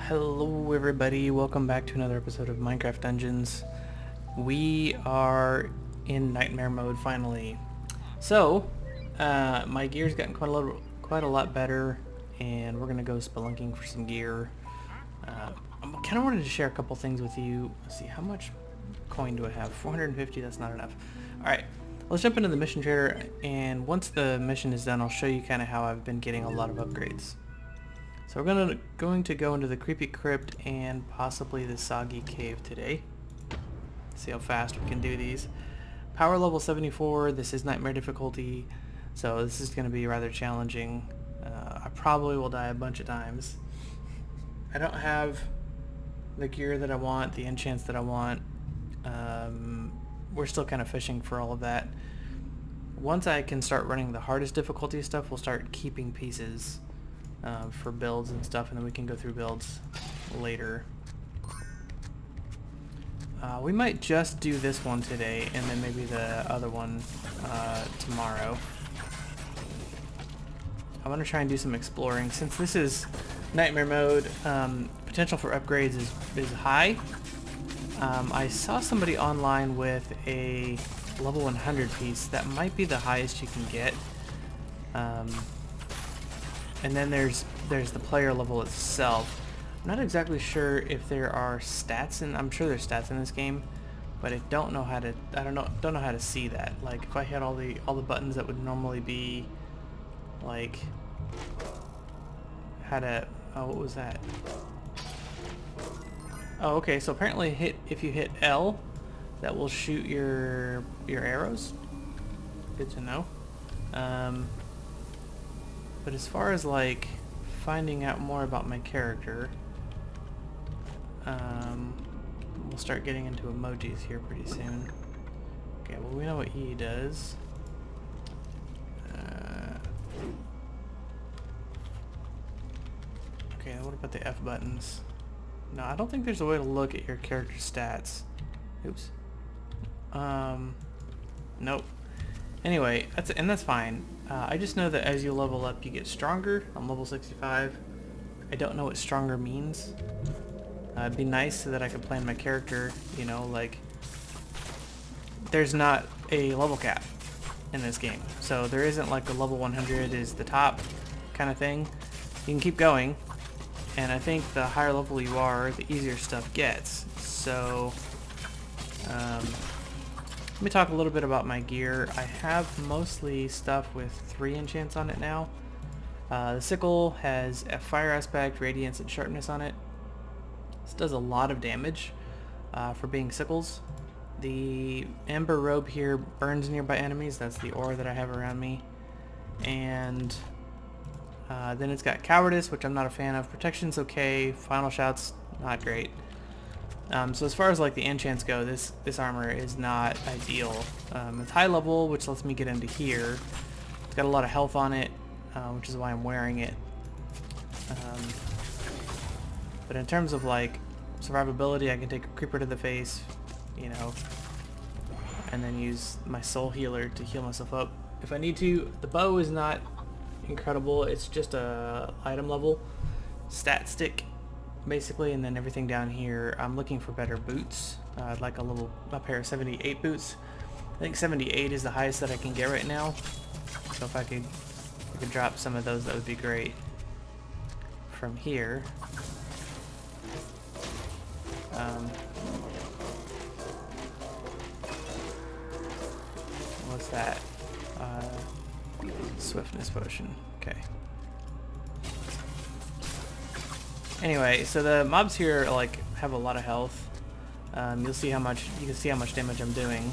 Hello everybody, welcome back to another episode of Minecraft Dungeons. We are in nightmare mode finally. So, my gear's gotten quite a lot better, and we're gonna go spelunking for some gear. I kind of wanted to share a couple things with you. Let's see, how much coin do I have? 450, that's not enough. Alright, let's jump into the mission trader, and once the mission is done, I'll show you kind of how I've been getting a lot of upgrades. So we're going to go into the Creepy Crypt and possibly the Soggy Cave today. See how fast we can do these. Power level 74, this is nightmare difficulty, so this is going to be rather challenging. I probably will die a bunch of times. I don't have the gear that I want, the enchants that I want. We're still kind of fishing for all of that. Once I can start running the hardest difficulty stuff, we'll start keeping pieces for builds and stuff, and then we can go through builds later. We might just do this one today and then maybe the other one tomorrow. I want to try and do some exploring. Since this is nightmare mode, potential for upgrades is high. I saw somebody online with a level 100 piece. That might be the highest you can get. And then there's the player level itself. I'm not exactly sure if there are stats, and I'm sure there's stats in this game, but I don't know how to don't know how to see that. Like if I hit all the buttons that would normally be like how to what was that? Oh, okay, so apparently if you hit L, that will shoot your arrows. Good to know. But as far as like finding out more about my character, we'll start getting into emojis here pretty soon. Okay, well we know what E does. Okay, what about the F buttons? No, I don't think there's a way to look at your character stats. Oops. Nope. Anyway, that's fine. I just know that as you level up, you get stronger. I'm level 65. I don't know what stronger means. It'd be nice so that I could plan my character, you know, like... There's not a level cap in this game. So there isn't like the level 100 is the top kind of thing. You can keep going. And I think the higher level you are, the easier stuff gets. So... let me talk a little bit about my gear. I have mostly stuff with 3 enchants on it now. The sickle has a fire aspect, radiance, and sharpness on it. This does a lot of damage for being sickles. The ember robe here burns nearby enemies. That's the ore that I have around me. And then it's got cowardice, which I'm not a fan of. Protection's okay. Final shout's not great. So as far as like the enchants go, this armor is not ideal. It's high level, which lets me get into here. It's got a lot of health on it, which is why I'm wearing it. But in terms of like survivability, I can take a creeper to the face, you know, and then use my soul healer to heal myself up if I need to. The bow is not incredible. It's just a item level stat stick, basically, and then everything down here. I'm looking for better boots. I'd like a pair of 78 boots. I think 78 is the highest that I can get right now. So if I could drop some of those, that would be great. From here, what's that? Swiftness potion. Okay. Anyway, so the mobs here like have a lot of health. You can see how much damage I'm doing,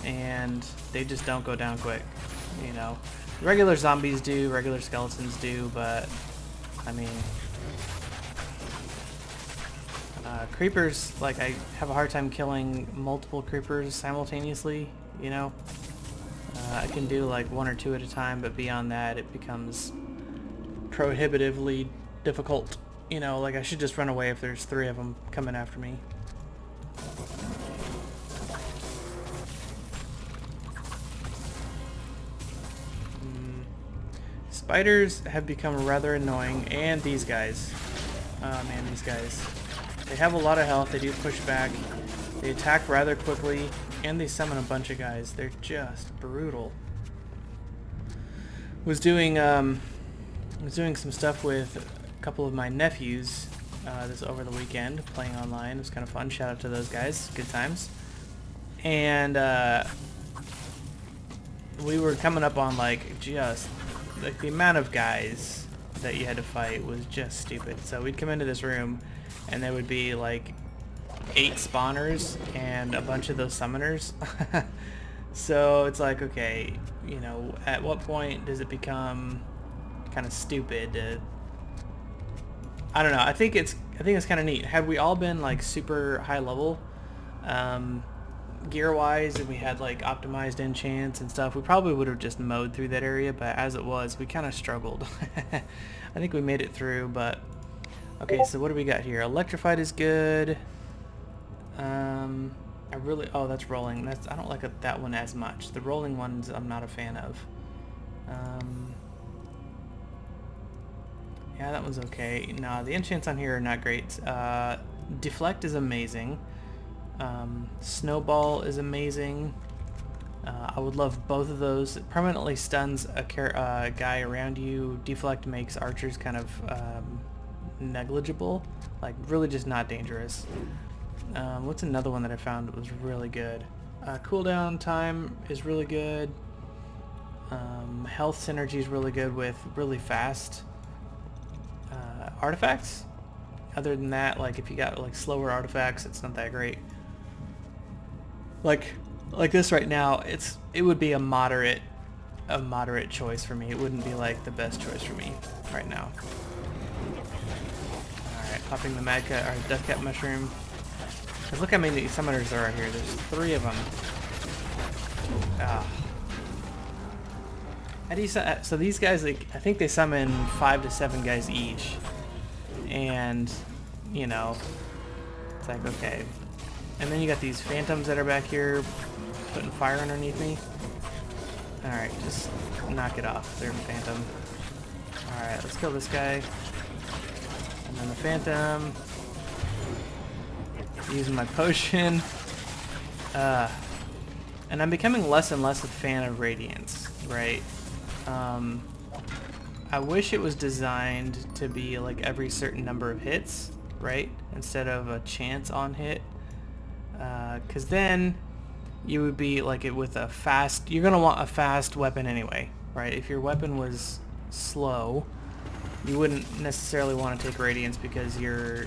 and they just don't go down quick. You know, regular zombies do, regular skeletons do, but I mean, creepers, like I have a hard time killing multiple creepers simultaneously. You know, I can do like 1 or 2 at a time, but beyond that, it becomes prohibitively difficult. You know, like I should just run away if there's 3 of them coming after me. spiders have become rather annoying, and these guys. Oh man, these guys. They have a lot of health, they do push back, they attack rather quickly, and they summon a bunch of guys. They're just brutal. Was doing some stuff with a couple of my nephews this over the weekend, playing online. It was kind of fun. Shout out to those guys. Good times. And we were coming up on like just like the amount of guys that you had to fight was just stupid. So we'd come into this room and there would be like 8 spawners and a bunch of those summoners. So it's like, okay, you know, at what point does it become kind of stupid to, I don't know. I think it's kind of neat. Had we all been like super high level gear wise, and we had like optimized enchants and stuff, we probably would have just mowed through that area, but as it was, we kind of struggled. I think we made it through, but okay, so what do we got here? Electrified is good. I really, oh, that's rolling. I don't like that one as much. The rolling ones I'm not a fan of. Yeah, that one's okay. No, the enchants on here are not great. Deflect is amazing. Snowball is amazing. I would love both of those. It permanently stuns a guy around you. Deflect makes archers kind of negligible, like really just not dangerous. What's another one that I found that was really good? Cooldown time is really good. Health synergy is really good with really fast artifacts. Other than that, like if you got like slower artifacts, it's not that great. Like this right now, it would be a moderate choice for me. It wouldn't be like the best choice for me right now. All right, popping the Deathcap mushroom. Cause look how many summoners there are here. There's 3 of them. Ah. How do you so these guys, like, I think they summon 5 to 7 guys each, and you know, it's like okay. And then you got these phantoms that are back here putting fire underneath me. All right, just knock it off. They're phantom. All right, let's kill this guy, and then the phantom. Using my potion. And I'm becoming less and less a fan of Radiance, right? I wish it was designed to be like every certain number of hits, right? Instead of a chance on hit. Because then you would be like it with a fast, you're going to want a fast weapon anyway, right? If your weapon was slow, you wouldn't necessarily want to take Radiance because your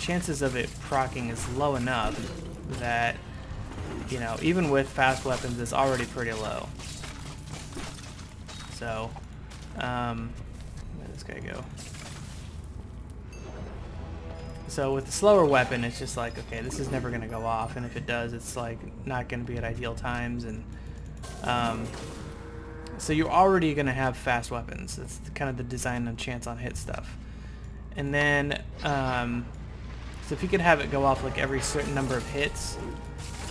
chances of it proccing is low enough that, you know, even with fast weapons, it's already pretty low. So, where'd this guy go? So with the slower weapon, it's just like, okay, this is never going to go off, and if it does, it's like not going to be at ideal times, and so you're already going to have fast weapons. That's kind of the design and chance on hit stuff. And then, so if you could have it go off like every certain number of hits,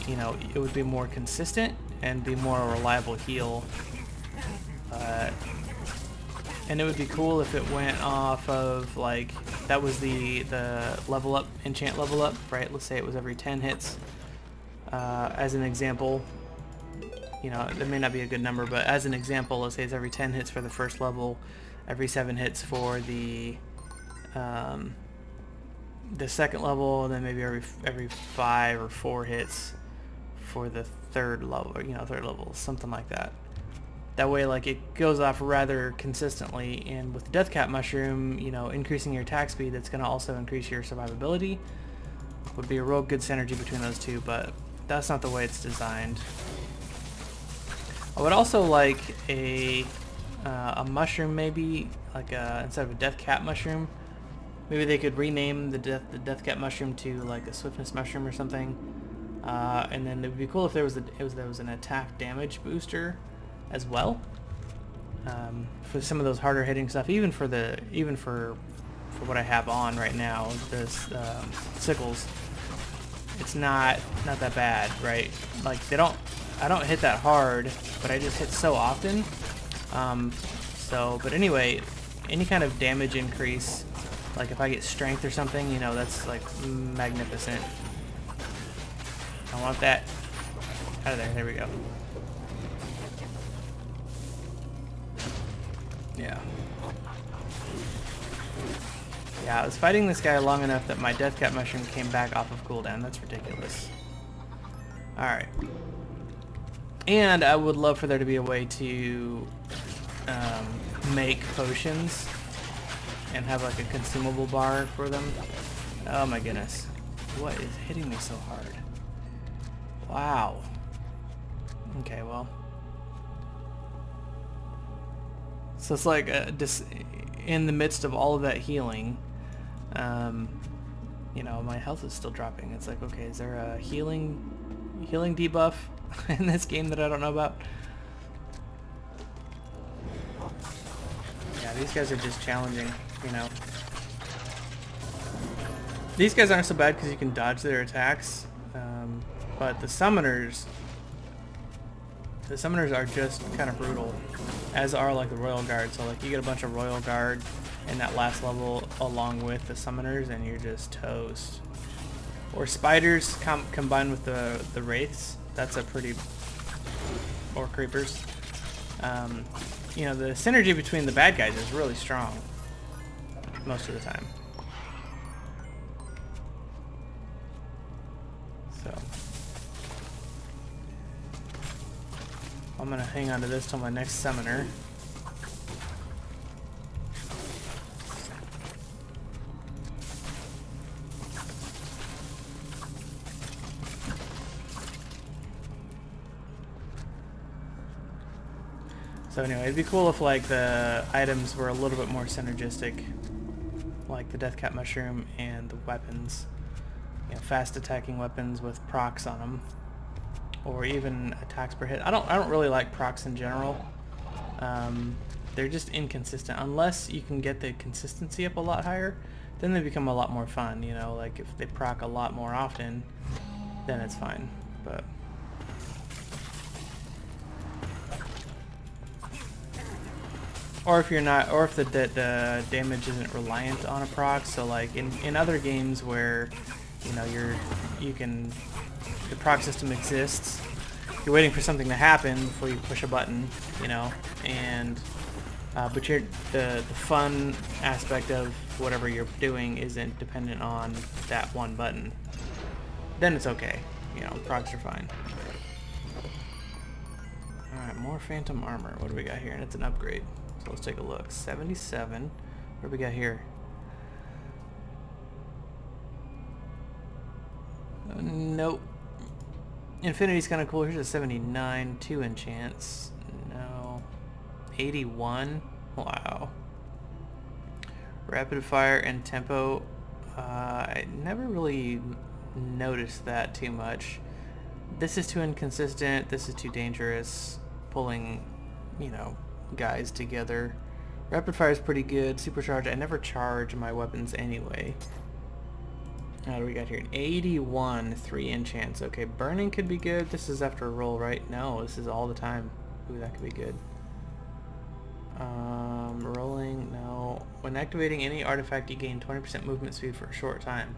you know, it would be more consistent and be more a reliable heal. And it would be cool if it went off of like, that was the level up, enchant level up, right? Let's say it was every 10 hits, as an example. You know, that may not be a good number, but as an example, let's say it's every 10 hits for the first level, every 7 hits for the second level, and then maybe every 5 or 4 hits for the third level, or, you know, third level, something like that. That way, like, it goes off rather consistently, and with the Deathcap mushroom, you know, increasing your attack speed, that's going to also increase your survivability. Would be a real good synergy between those two, but that's not the way it's designed. I would also like a mushroom, maybe, like instead of a Deathcap mushroom, maybe they could rename the Deathcap mushroom to like a Swiftness mushroom or something. And then it would be cool if there was an attack damage booster as well, for some of those harder hitting stuff. Even for what I have on right now, this sickles, it's not that bad, right? Like I don't hit that hard, but I just hit so often. So, but anyway, any kind of damage increase, like if I get strength or something, you know, that's like magnificent. I want that out of there. There we go. Yeah. Yeah, I was fighting this guy long enough that my Deathcap Mushroom came back off of cooldown. That's ridiculous. Alright. And I would love for there to be a way to make potions and have like a consumable bar for them. Oh my goodness. What is hitting me so hard? Wow. Okay, well. So it's like just in the midst of all of that healing, you know, my health is still dropping. It's like, okay, is there a healing debuff in this game that I don't know about? Yeah, these guys are just challenging, you know. These guys aren't so bad because you can dodge their attacks, but the summoners are just kind of brutal, as are like the Royal Guard. So like you get a bunch of Royal Guard in that last level along with the summoners and you're just toast. Or spiders combined with the wraiths. That's a pretty... or creepers. You know, the synergy between the bad guys is really strong most of the time. So I'm gonna hang on to this till my next summoner. So anyway, it'd be cool if like the items were a little bit more synergistic, like the Deathcap Mushroom and the weapons. You know, fast attacking weapons with procs on them, or even attacks per hit. I don't really like procs in general. They're just inconsistent. Unless you can get the consistency up a lot higher, then they become a lot more fun. You know, like if they proc a lot more often, then it's fine. But or if you're not, or if the damage isn't reliant on a proc. So like in other games where, you know, the proc system exists, you're waiting for something to happen before you push a button, you know, and but the fun aspect of whatever you're doing isn't dependent on that one button. Then it's okay, you know, procs are fine. All right, more Phantom Armor. What do we got here? And it's an upgrade. So let's take a look. 77. What do we got here? Nope. Infinity's kind of cool. Here's a 79. 2 enchants. No. 81. Wow. Rapid fire and tempo. I never really noticed that too much. This is too inconsistent. This is too dangerous. Pulling, you know, guys together. Rapid fire is pretty good. Supercharge. I never charge my weapons anyway. What do we got here? 81, 3 enchants. Okay, burning could be good. This is after a roll, right? No, this is all the time. Ooh, that could be good. Rolling, no. When activating any artifact, you gain 20% movement speed for a short time.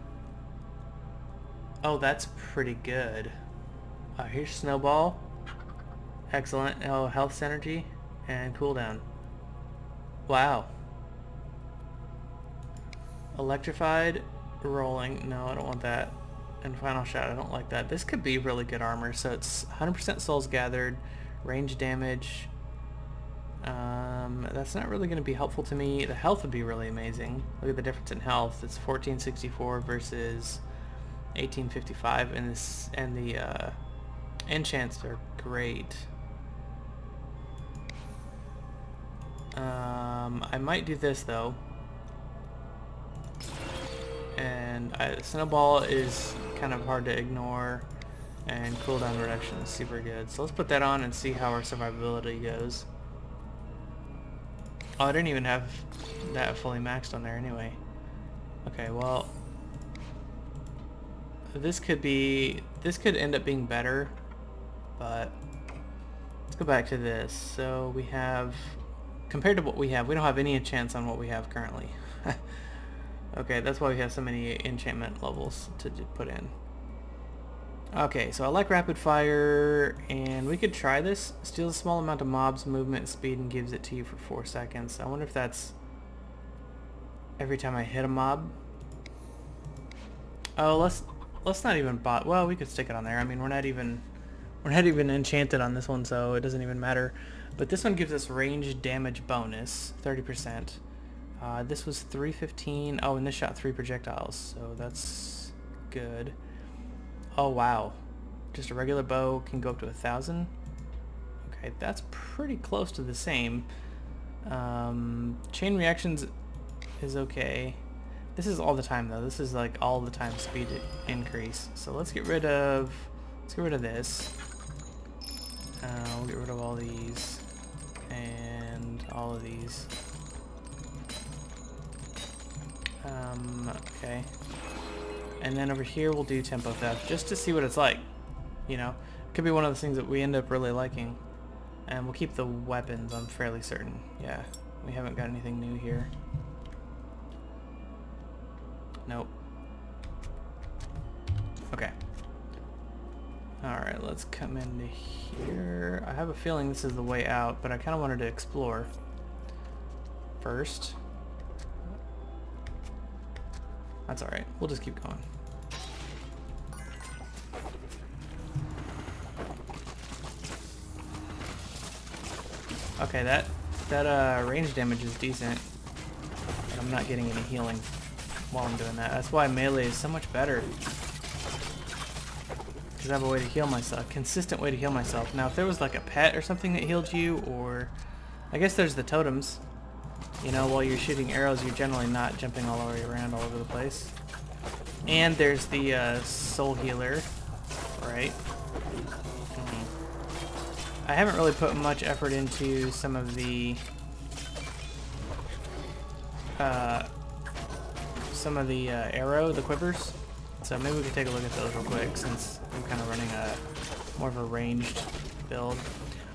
Oh, that's pretty good. Here's Snowball. Excellent. Oh, health synergy and cooldown. Wow. Electrified. Rolling. No, I don't want that. And Final Shot. I don't like that. This could be really good armor. So it's 100% souls gathered, range damage. That's not really going to be helpful to me. The health would be really amazing. Look at the difference in health. It's 1464 versus 1855, and the enchants are great. I might do this though. And Snowball is kind of hard to ignore, and cooldown reduction is super good. So let's put that on and see how our survivability goes. Oh, I didn't even have that fully maxed on there anyway. Okay, well, this could end up being better, but let's go back to this. So we have compared to what we have, we don't have any enchants on what we have currently. Okay, that's why we have so many enchantment levels to put in. Okay, so I like rapid fire, and we could try this. Steals a small amount of mobs' movement speed and gives it to you for 4 seconds. I wonder if that's every time I hit a mob. Oh, let's not even bot. Well, we could stick it on there. I mean, we're not even enchanted on this one, so it doesn't even matter. But this one gives us range damage bonus, 30%. This was 315. Oh, and this shot 3 projectiles, so that's good. Oh wow, just a regular bow can go up to 1,000. Okay, that's pretty close to the same. Chain reactions is okay. This is all the time though. This is like all the time speed increase. So let's get rid of this. We'll get rid of all these and all of these. Okay. And then over here we'll do tempo theft just to see what it's like. You know, could be one of those things that we end up really liking. And we'll keep the weapons, I'm fairly certain. Yeah, we haven't got anything new here. Nope. Okay. Alright, let's come into here. I have a feeling this is the way out, but I kind of wanted to explore first. That's alright. We'll just keep going. Okay, that range damage is decent. But I'm not getting any healing while I'm doing that. That's why melee is so much better. Because I have a way to heal myself. A consistent way to heal myself. Now, if there was like a pet or something that healed you, or... I guess there's the totems. You know, while you're shooting arrows, you're generally not jumping all the way around all over the place. And there's the soul healer, right? I haven't really put much effort into some of the arrow, the quivers. So maybe we can take a look at those real quick since I'm kind of running more of a ranged build.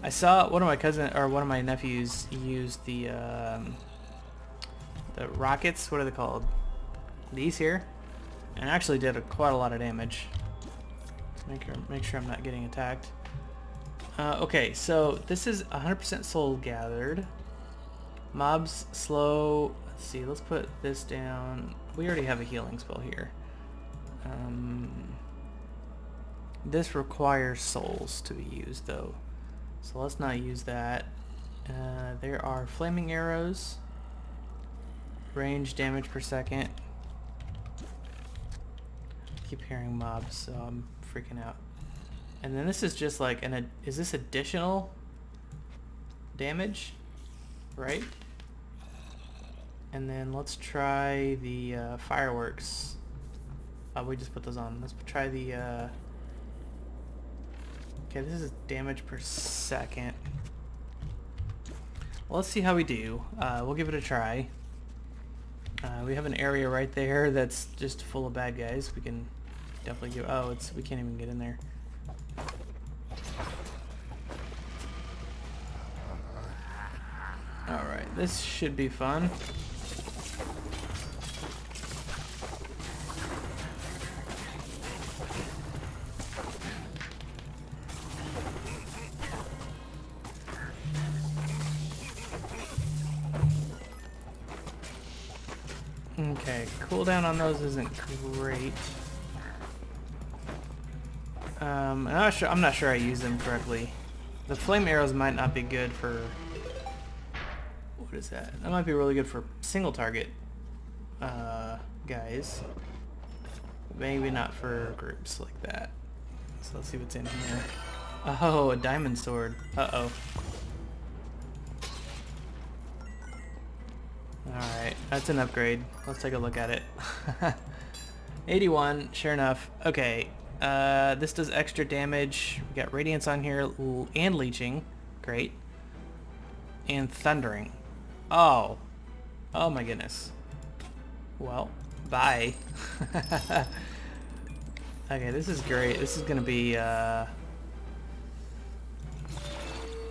I saw one of my nephews use the rockets. What are they called? These here, and actually did quite a lot of damage. Make sure I'm not getting attacked. Okay, so this is 100% soul gathered. Mobs slow. Let's see. Let's put this down. We already have a healing spell here. This requires souls to be used though, so let's not use that. There are flaming arrows. Range damage per second. Keep hearing mobs, so I'm freaking out. And then this is just like is this additional damage, right? And then let's try the fireworks. We just put those on. Let's try the okay, this is damage per second. Well, let's see how we do. We'll give it a try. We have an area right there that's just full of bad guys. We can definitely go. Oh, we can't even get in there. Alright, this should be fun. Okay, cooldown on those isn't great. I'm not sure I use them correctly. The flame arrows might not be good for... What is that? That might be really good for single target guys. Maybe not for groups like that. So let's see what's in here. Oh, a diamond sword. Uh-oh. Alright, that's an upgrade. Let's take a look at it. 81, sure enough. Okay, this does extra damage. We got Radiance on here and Leeching. Great. And Thundering. Oh. Oh my goodness. Well, bye. Okay, this is great. This is gonna be,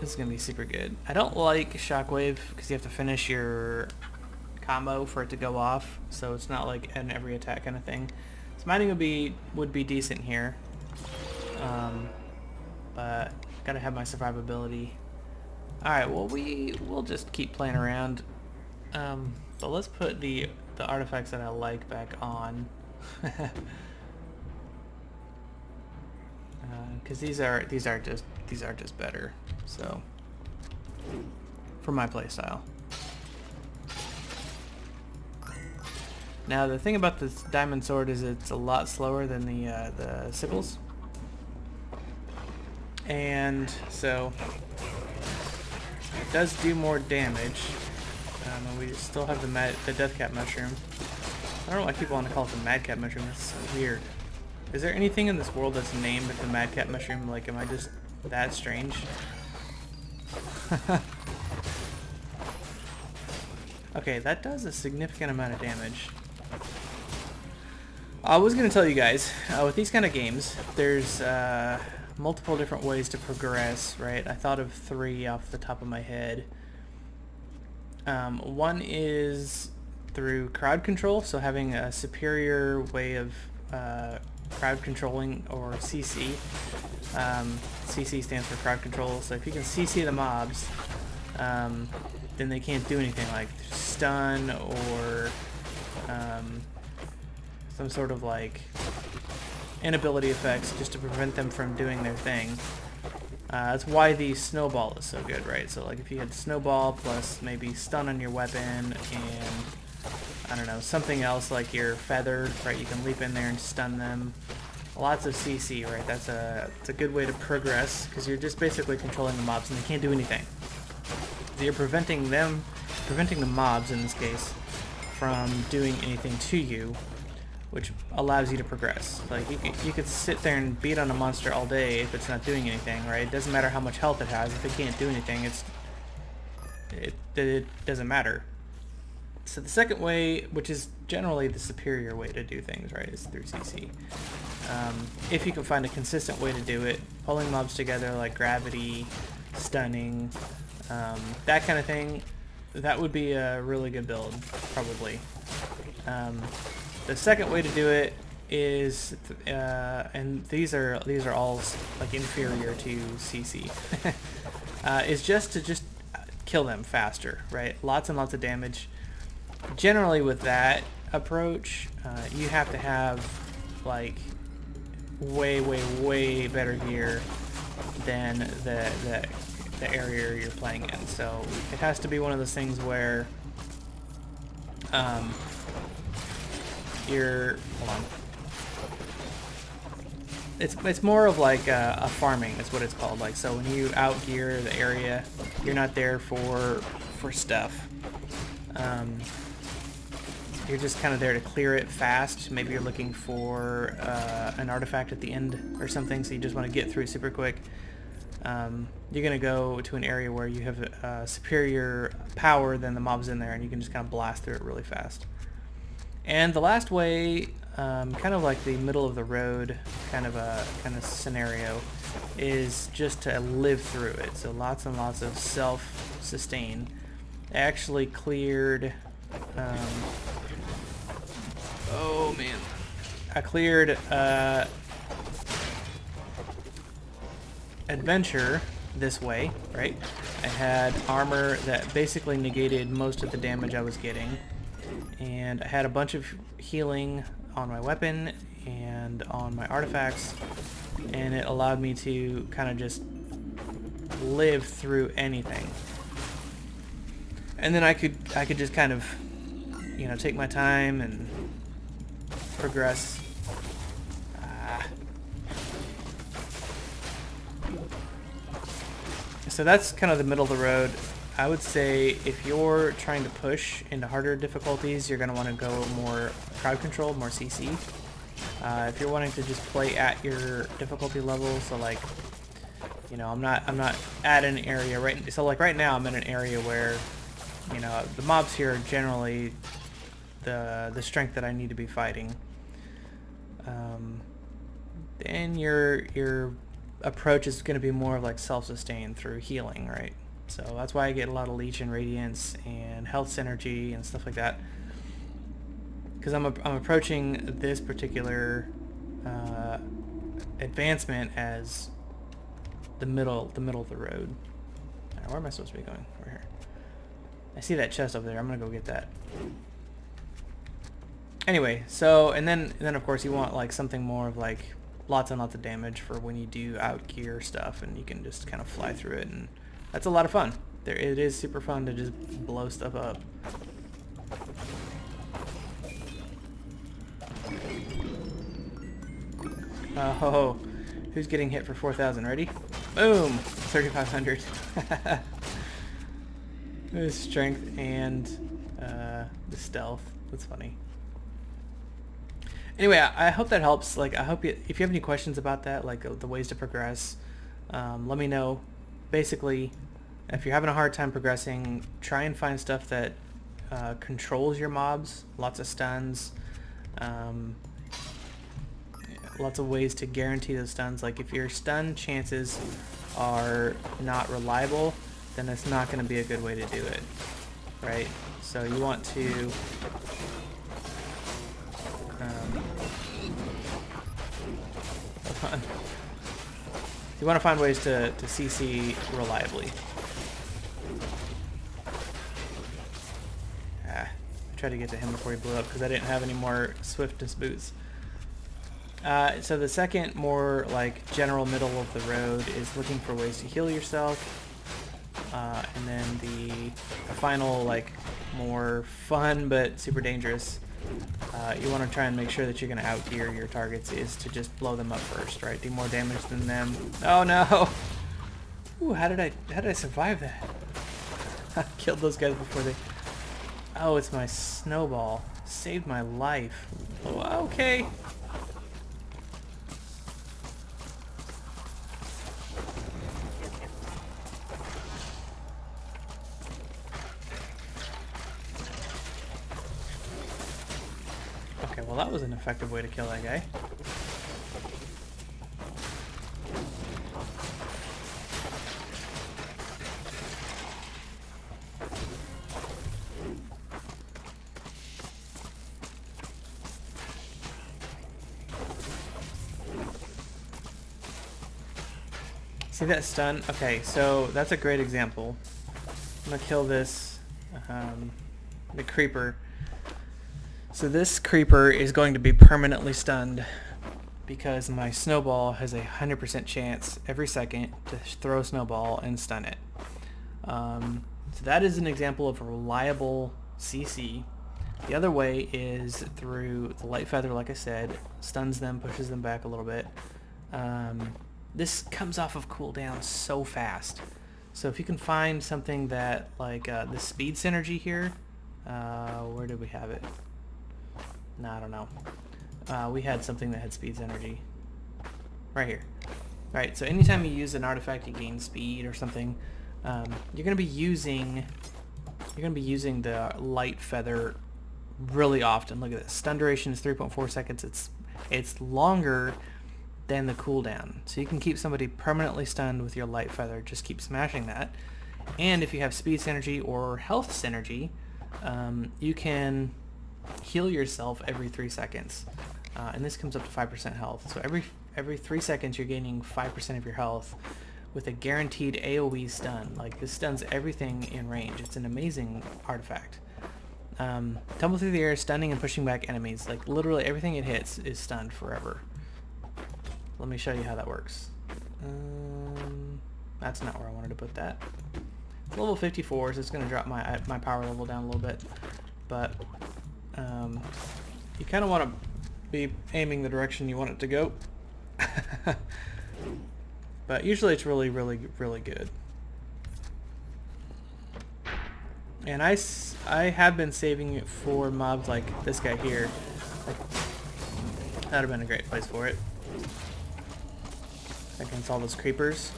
This is gonna be super good. I don't like Shockwave because you have to finish your combo for it to go off, so it's not like an every attack kind of thing. Smiting would be decent here, but gotta have my survivability. All right, well we'll just keep playing around, but let's put the artifacts that I like back on, because these are just better. So for my playstyle. Now the thing about this diamond sword is it's a lot slower than the sickles, and so it does do more damage. And we still have the deathcap mushroom. I don't know why people want to call it the madcap mushroom. That's so weird. Is there anything in this world that's named the madcap mushroom? Like, am I just that strange? Okay, that does a significant amount of damage. I was going to tell you guys, with these kind of games, there's multiple different ways to progress, right? I thought of 3 off the top of my head. One is through crowd control, so having a superior way of crowd controlling, or CC. CC stands for crowd control, so if you can CC the mobs, then they can't do anything like stun or some sort of like inability effects just to prevent them from doing their thing. That's why the snowball is so good, right? So like if you had snowball plus maybe stun on your weapon and I don't know, something else like your feather, right? You can leap in there and stun them. Lots of CC, right? It's a good way to progress because you're just basically controlling the mobs and they can't do anything. So you're preventing the mobs in this case from doing anything to you, which allows you to progress. Like you could sit there and beat on a monster all day if it's not doing anything, right? It doesn't matter how much health it has. If it can't do anything, it doesn't matter. So the second way, which is generally the superior way to do things, right, is through CC. If you can find a consistent way to do it, pulling mobs together like gravity, stunning, that kind of thing, that would be a really good build, probably. The second way to do it is, and these are all like inferior to CC, is just to kill them faster, right? Lots and lots of damage. Generally with that approach, you have to have like way better gear than the area you're playing in. So it has to be one of those things where hold on. It's more of like a farming is what it's called. Like, so when you outgear the area, you're not there for stuff. You're just kind of there to clear it fast. Maybe you're looking for an artifact at the end or something, so you just want to get through super quick. You're going to go to an area where you have superior power than the mobs in there, and you can just kind of blast through it really fast. And the last way, kind of like the middle of the road kind of scenario, is just to live through it. So lots and lots of self-sustain. I actually cleared... oh man. I cleared Adventure this way, right? I had armor that basically negated most of the damage I was getting. And I had a bunch of healing on my weapon and on my artifacts, and it allowed me to kind of just live through anything. And then I could just kind of, you know, take my time and progress. So that's kind of the middle of the road. I would say if you're trying to push into harder difficulties, you're going to want to go more crowd control, more CC. If you're wanting to just play at your difficulty level, so like, you know, I'm not at an area right. So like right now, I'm in an area where, you know, the mobs here are generally the strength that I need to be fighting. Then you're approach is going to be more of like self-sustain through healing, right? So that's why I get a lot of Leech and Radiance and Health Synergy and stuff like that. Because I'm approaching this particular advancement as the middle of the road. Right, where am I supposed to be going? Over here. I see that chest over there. I'm gonna go get that. Anyway, so and then of course you want like something more of like lots and lots of damage for when you do out gear stuff, and you can just kind of fly through it, and that's a lot of fun. It is super fun to just blow stuff up. Oh, who's getting hit for 4,000? Ready? Boom! 3,500. There's strength and the stealth. That's funny. Anyway, I hope that helps. Like, I hope if you have any questions about that, like the ways to progress, let me know. Basically, if you're having a hard time progressing, try and find stuff that controls your mobs. Lots of stuns. Lots of ways to guarantee those stuns. Like if your stun chances are not reliable, then it's not going to be a good way to do it, right? So you want to you want to find ways to CC reliably. I tried to get to him before he blew up because I didn't have any more swiftness boots. So the second, more like general middle of the road, is looking for ways to heal yourself. And then the final, like, more fun but super dangerous, you want to try and make sure that you're going to outgear your targets, is to just blow them up first, right? Do more damage than them. Oh no! Ooh, how did I survive that? I killed those guys before they... Oh, it's my snowball. Saved my life. Oh, okay. Okay, well that was an effective way to kill that guy. See that stun? Okay, so that's a great example. I'm gonna kill this, the creeper. So this creeper is going to be permanently stunned because my snowball has a 100% chance every second to throw a snowball and stun it. So that is an example of a reliable CC. The other way is through the light feather, like I said, stuns them, pushes them back a little bit. This comes off of cooldown so fast. So if you can find something that, like the speed synergy here, where did we have it? No, I don't know. We had something that had speed synergy. Right here. Right, so anytime you use an artifact, you gain speed or something. You're gonna be using the light feather really often. Look at this. Stun duration is 3.4 seconds. It's longer than the cooldown. So you can keep somebody permanently stunned with your light feather. Just keep smashing that. And if you have speed synergy or health synergy, you can heal yourself every 3 seconds. And this comes up to 5% health. So every 3 seconds you're gaining 5% of your health with a guaranteed AoE stun. Like, this stuns everything in range. It's an amazing artifact. Tumble through the air, stunning and pushing back enemies. Like, literally everything it hits is stunned forever. Let me show you how that works. That's not where I wanted to put that. It's level 54, so it's going to drop my power level down a little bit. But you kind of want to be aiming the direction you want it to go. But usually it's really, really, really good. And I have been saving it for mobs like this guy here. Like, that would have been a great place for it. Against all those creepers.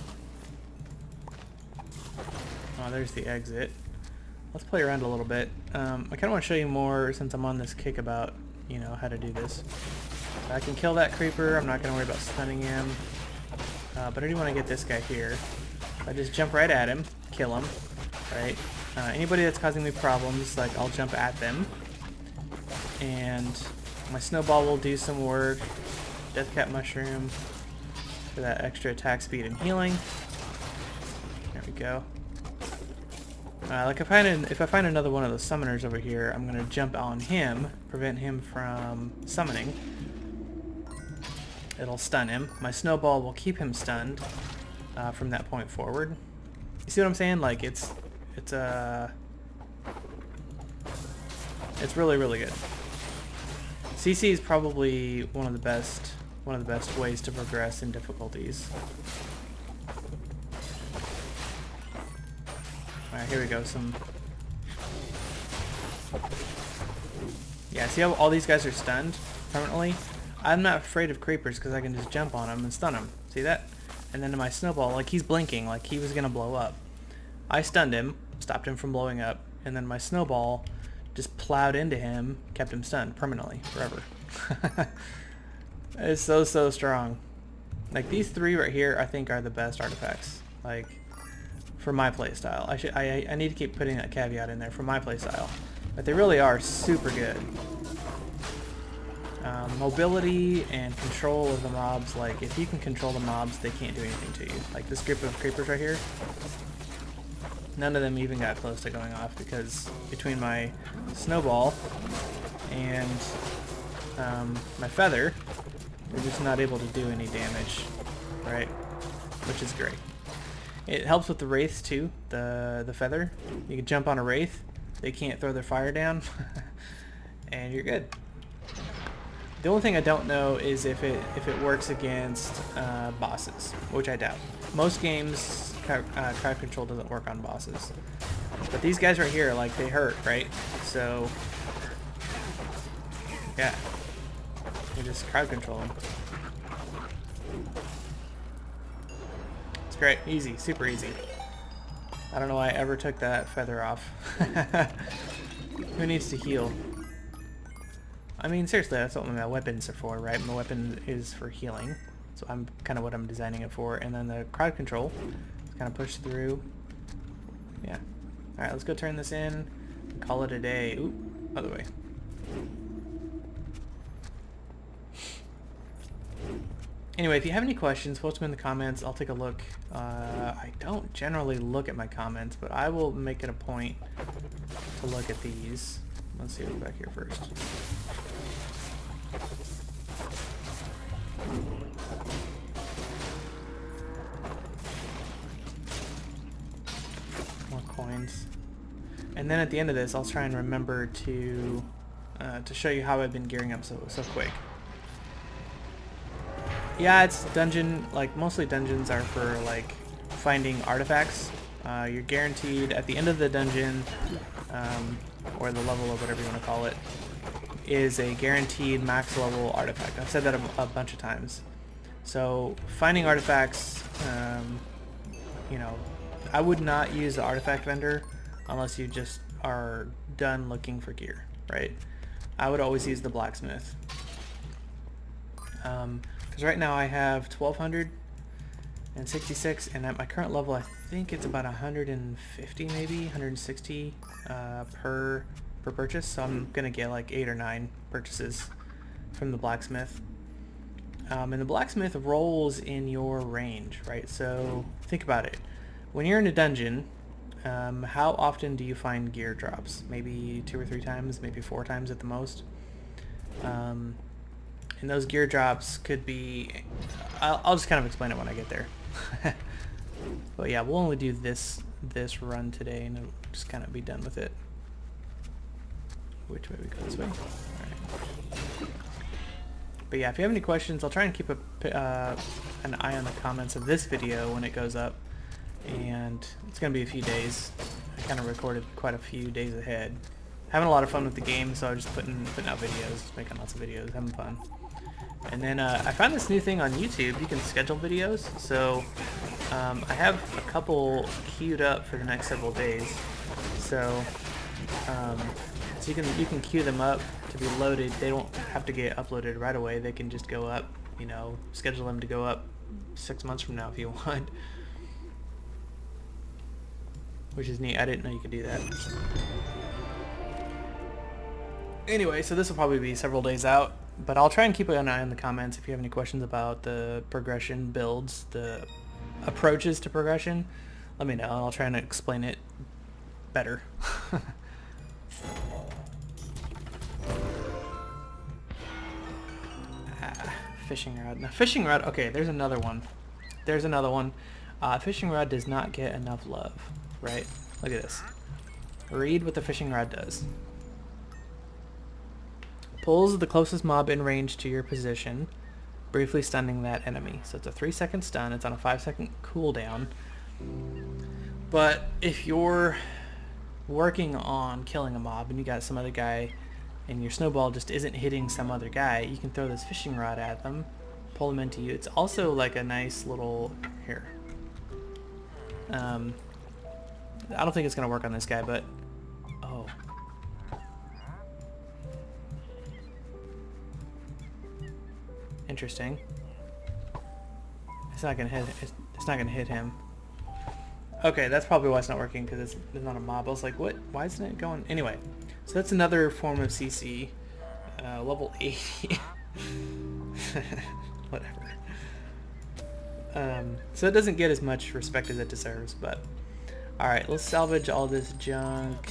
Oh, there's the exit. Let's play around a little bit. I kind of want to show you more, since I'm on this kick, about, you know, how to do this. So I can kill that creeper. I'm not going to worry about stunning him. but I do want to get this guy here. I just jump right at him, kill him, right? Anybody that's causing me problems, like, I'll jump at them. And my snowball will do some work. Deathcap mushroom for that extra attack speed and healing. There we go. Like if I find another one of those summoners over here, I'm gonna jump on him, prevent him from summoning. It'll stun him. My snowball will keep him stunned from that point forward. You see what I'm saying? Like it's really, really good. CC is probably one of the best ways to progress in difficulties. Alright, here we go. Yeah, see how all these guys are stunned permanently? I'm not afraid of creepers because I can just jump on them and stun them. See that? And then to my snowball, like he's blinking, like he was gonna blow up. I stunned him, stopped him from blowing up, and then my snowball just plowed into him, kept him stunned permanently, forever. It's so strong. Like these three right here, I think are the best artifacts. Like for my playstyle, I need to keep putting that caveat in there for my playstyle, but they really are super good. Mobility and control of the mobs. Like if you can control the mobs, they can't do anything to you. Like this group of creepers right here. None of them even got close to going off because between my snowball and my feather, they're just not able to do any damage, right? Which is great. It helps with the wraiths too, the feather. You can jump on a wraith, they can't throw their fire down, and you're good. The only thing I don't know is if it works against bosses, which I doubt. Most games, crowd control doesn't work on bosses. But these guys right here, like, they hurt, right? So, yeah. You just crowd control them. It's great. Easy. Super easy. I don't know why I ever took that feather off. Who needs to heal? I mean, seriously, that's what my weapons are for, right? My weapon is for healing. So I'm kind of what I'm designing it for. And then the crowd control is kind of push through. Yeah. Alright, let's go turn this in and call it a day. Ooh, other way. Anyway, if you have any questions, post them in the comments. I'll take a look. I don't generally look at my comments, but I will make it a point to look at these. Let's see what's back here first. More coins. And then at the end of this, I'll try and remember to show you how I've been gearing up so quick. Yeah, it's dungeon, like mostly dungeons are for like finding artifacts. You're guaranteed at the end of the dungeon, or the level or whatever you want to call it, is a guaranteed max level artifact. I've said that a bunch of times. So finding artifacts, you know, I would not use the artifact vendor unless you just are done looking for gear, right? I would always use the blacksmith. Because right now I have 1266, and at my current level I think it's about 150 maybe 160 per purchase, so I'm gonna get like 8 or 9 purchases from the blacksmith. And the blacksmith rolls in your range, right? So think about it. When you're in a dungeon, how often do you find gear drops? Maybe 2 or 3 times, maybe 4 times at the most. And those gear drops could be... I'll just kind of explain it when I get there. But yeah, we'll only do this run today, and it'll just kind of be done with it. Which way we go? This way? Alright. But yeah, if you have any questions, I'll try and keep an eye on the comments of this video when it goes up. And it's going to be a few days. I kind of recorded quite a few days ahead. Having a lot of fun with the game, so I'm just putting out videos, making lots of videos, having fun. And then I found this new thing on YouTube. You can schedule videos. So I have a couple queued up for the next several days. So you can queue them up to be loaded. They don't have to get uploaded right away. They can just go up. You know, schedule them to go up 6 months from now if you want. Which is neat. I didn't know you could do that. Anyway, so this will probably be several days out, but I'll try and keep an eye on the comments if you have any questions about the progression builds, the approaches to progression. Let me know, and I'll try and explain it better. Fishing rod. Now, fishing rod, okay, there's another one. There's another one. Fishing rod does not get enough love, right? Look at this. Read what the fishing rod does. Pulls the closest mob in range to your position, briefly stunning that enemy. So it's a 3-second stun. It's on a 5-second cooldown. But if you're working on killing a mob and you got some other guy and your snowball just isn't hitting some other guy, you can throw this fishing rod at them, pull them into you. It's also like a nice little... Here. I don't think it's going to work on this guy, but... Oh. Interesting. It's not going to hit... It's not going to hit him. Okay, that's probably why it's not working, because it's not a mob. I was like, what? Why isn't it going... Anyway. So that's another form of CC. Level 80. Whatever. So it doesn't get as much respect as it deserves, but... Alright, let's salvage all this junk.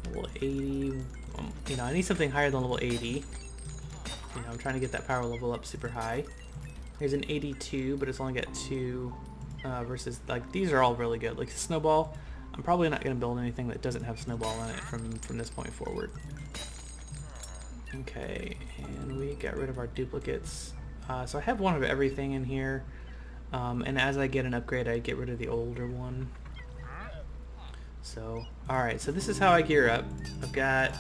Level 80... you know, I need something higher than level 80. You know, I'm trying to get that power level up super high. Here's an 82, but it's only got 2 versus... Like, these are all really good. Like, Snowball... I'm probably not going to build anything that doesn't have Snowball in it from this point forward. Okay, and we got rid of our duplicates. So I have one of everything in here, and as I get an upgrade, I get rid of the older one. So, alright, so this is how I gear up. I've got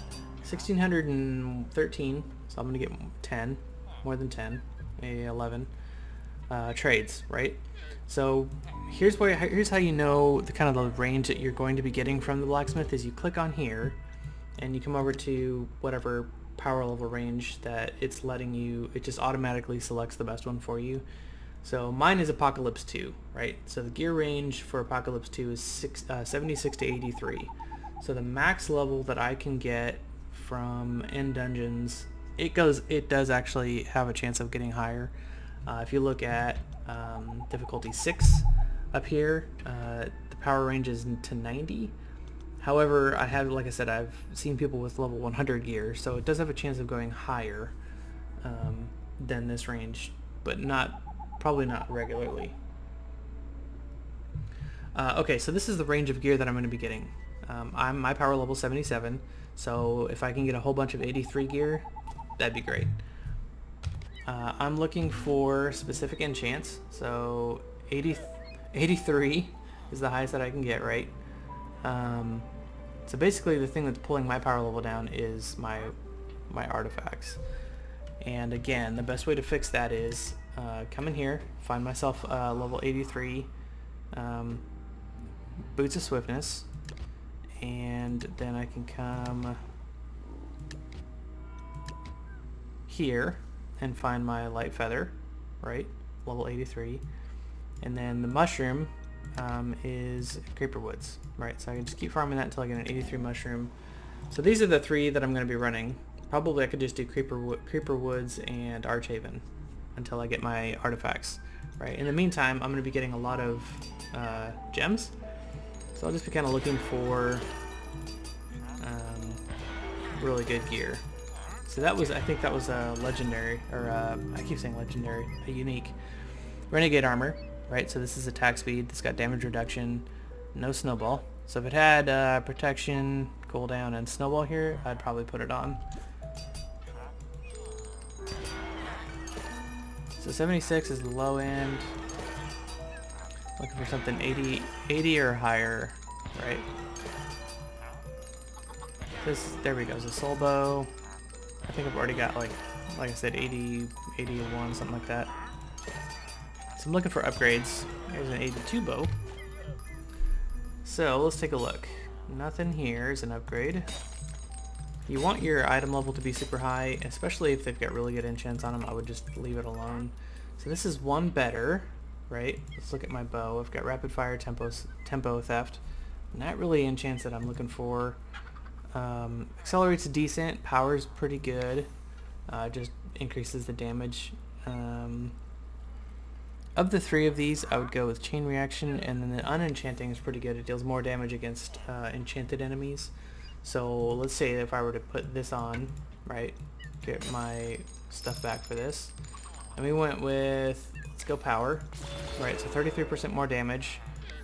1,613, so I'm going to get 10, more than 10, maybe 11 trades, right? So here's how you know the kind of the range that you're going to be getting from the blacksmith is you click on here and you come over to whatever power level range that it's letting you, it just automatically selects the best one for you. So mine is Apocalypse 2, right? So the gear range for Apocalypse 2 is 76 to 83. So the max level that I can get from end dungeons, it does actually have a chance of getting higher. If you look at difficulty 6 up here, the power range is to 90. However, like I said, I've seen people with level 100 gear, so it does have a chance of going higher than this range, but probably not regularly. Okay, so this is the range of gear that I'm going to be getting. My power level 77, so if I can get a whole bunch of 83 gear, that'd be great. I'm looking for specific enchants, so 83 is the highest that I can get, right? So basically the thing that's pulling my power level down is my artifacts. And again, the best way to fix that is come in here, find myself level 83 Boots of Swiftness, and then I can come here and find my Light Feather, right, level 83, and then the mushroom is Creeper Woods, right, so I can just keep farming that until I get an 83 mushroom. So these are the 3 that I'm going to be running. Probably I could just do Creeper Woods and Archhaven until I get my artifacts, right. In the meantime, I'm going to be getting a lot of gems, so I'll just be kind of looking for really good gear. So that was, I think that was a legendary, or I keep saying legendary, a unique Renegade armor, right? So this is attack speed, it's got damage reduction, no snowball. So if it had protection, cooldown, and snowball here, I'd probably put it on. So 76 is the low end. Looking for something 80 or higher, right? There we go, so soul bow. I think I've already got like I said, 80, 81, something like that. So I'm looking for upgrades. There's an 82 bow. So let's take a look. Nothing here is an upgrade. You want your item level to be super high, especially if they've got really good enchants on them. I would just leave it alone. So this is one better, right? Let's look at my bow. I've got rapid fire, tempo theft. Not really enchants that I'm looking for. Accelerate's decent. Power's pretty good. Just increases the damage. Of the three of these, I would go with Chain Reaction, and then the Unenchanting is pretty good. It deals more damage against enchanted enemies. So let's say if I were to put this on, right, get my stuff back for this, and we went with, let's go Power, right, so 33% more damage,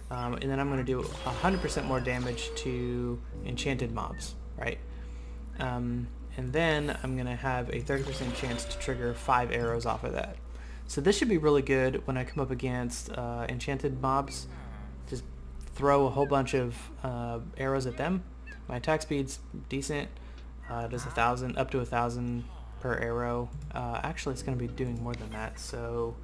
and then I'm going to do 100% more damage to enchanted mobs, right, and then I'm going to have a 30% chance to trigger 5 arrows off of that. So this should be really good when I come up against enchanted mobs. Just throw a whole bunch of arrows at them. My attack speed's decent. Does 1,000, up to 1,000 per arrow. Actually, it's going to be doing more than that. So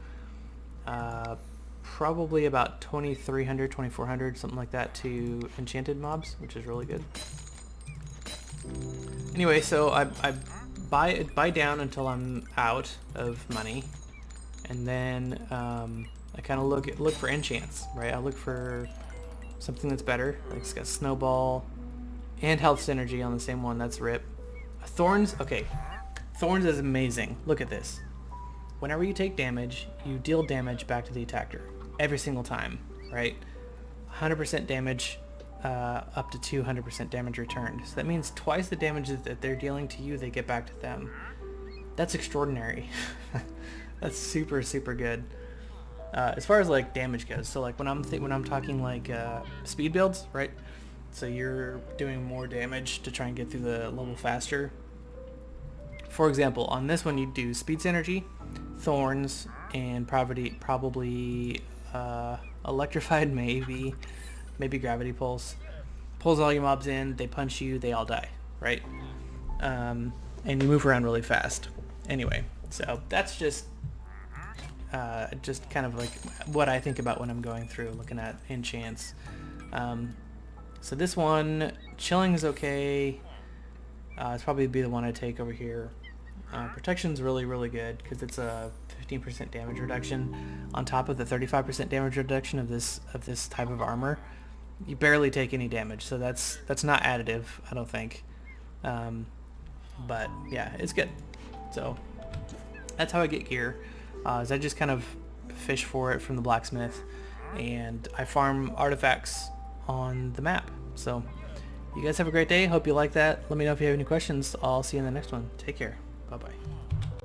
probably about 2,300, 2,400, something like that to enchanted mobs, which is really good. Anyway, so I buy down until I'm out of money, and then I kind of look for enchants, right? I look for something that's better. Like it's got Snowball and Health Synergy on the same one. That's RIP. Thorns, okay. Thorns is amazing. Look at this. Whenever you take damage, you deal damage back to the attacker. Every single time, right? 100% damage, up to 200% damage returned. So that means twice the damage that they're dealing to you, they get back to them. That's extraordinary. That's super, super good. As far as like damage goes, so like when I'm talking like speed builds, right? So you're doing more damage to try and get through the level faster. For example, on this one you do Speed Synergy, Thorns, and probably Electrified, maybe Gravity Pulse. Pulls all your mobs in, they punch you, they all die, right? And you move around really fast. Anyway, so that's just kind of like what I think about when I'm going through looking at enchants. So this one, Chilling is okay. It's probably be the one I take over here. Protection's really, really good because it's a 15% damage reduction on top of the 35% damage reduction of this type of armor. You barely take any damage, so that's not additive, I don't think. But yeah, it's good. So that's how I get gear. Is I just kind of fish for it from the blacksmith, and I farm artifacts on the map. So you guys have a great day. Hope you like that. Let me know if you have any questions. I'll see you in the next one. Take care. Bye bye.